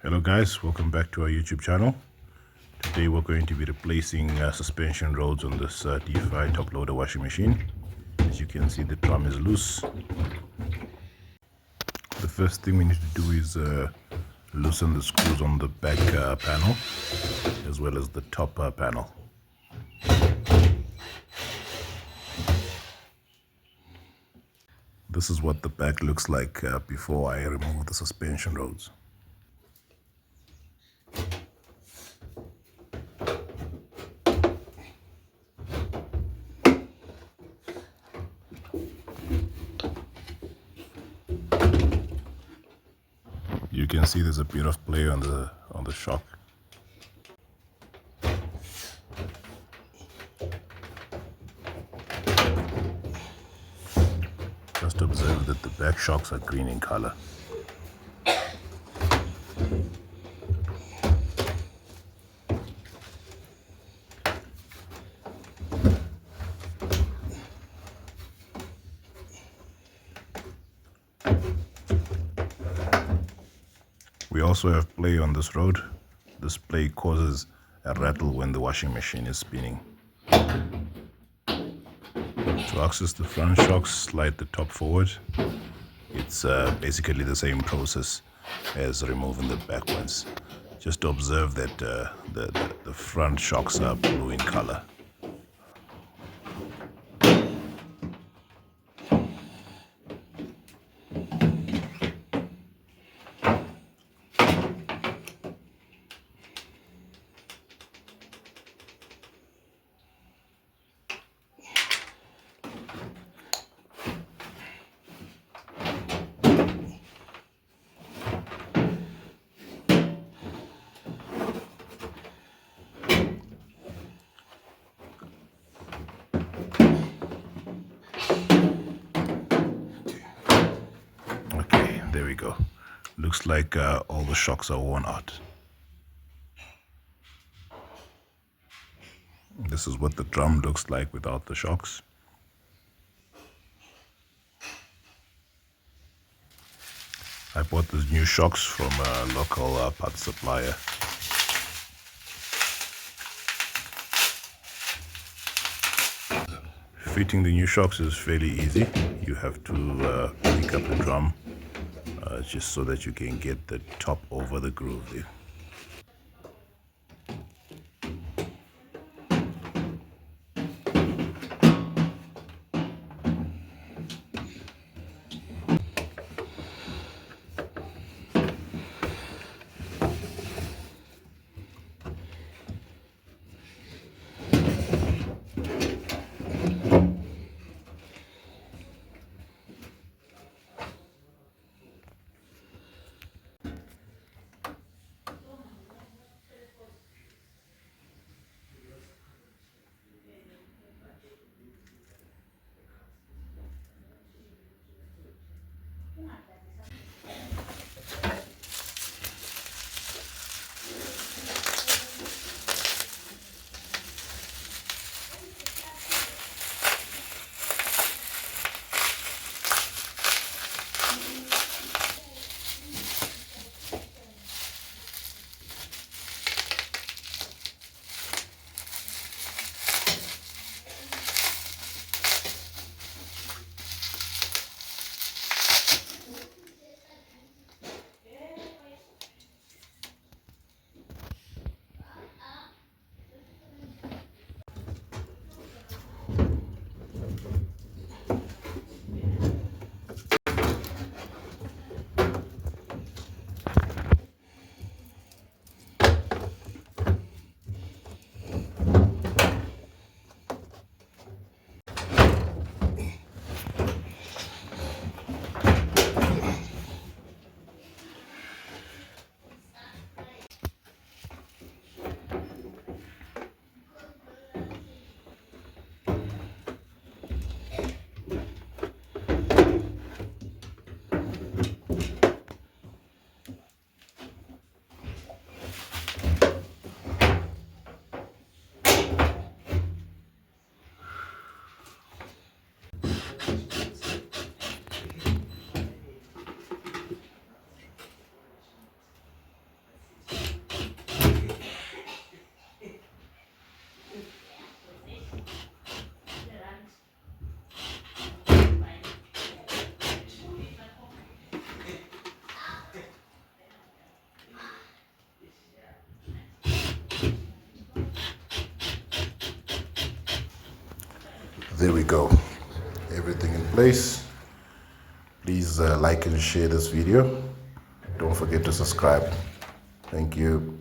Hello guys, welcome back to our YouTube channel. Today we're going to be replacing suspension rods on this Defy top loader washing machine. As you can see, the drum is loose. The first thing we need to do is loosen the screws on the back panel as well as the top panel. This is what the back looks like before I remove the suspension rods. You can see there's a bit of play on the shock. Just observe that the back shocks are green in color. We also have play on this rod. This play causes a rattle when the washing machine is spinning. To access the front shocks, slide the top forward. It's basically the same process as removing the back ones. Just observe that the front shocks are blue in color. Okay, there we go. Looks like all the shocks are worn out. This is what the drum looks like without the shocks. I bought these new shocks from a local parts supplier. Fitting the new shocks is fairly easy. You have to pick up the drum just so that you can get the top over the groove there. there we go, everything in place. Please like and share this video. Don't forget to subscribe. Thank you.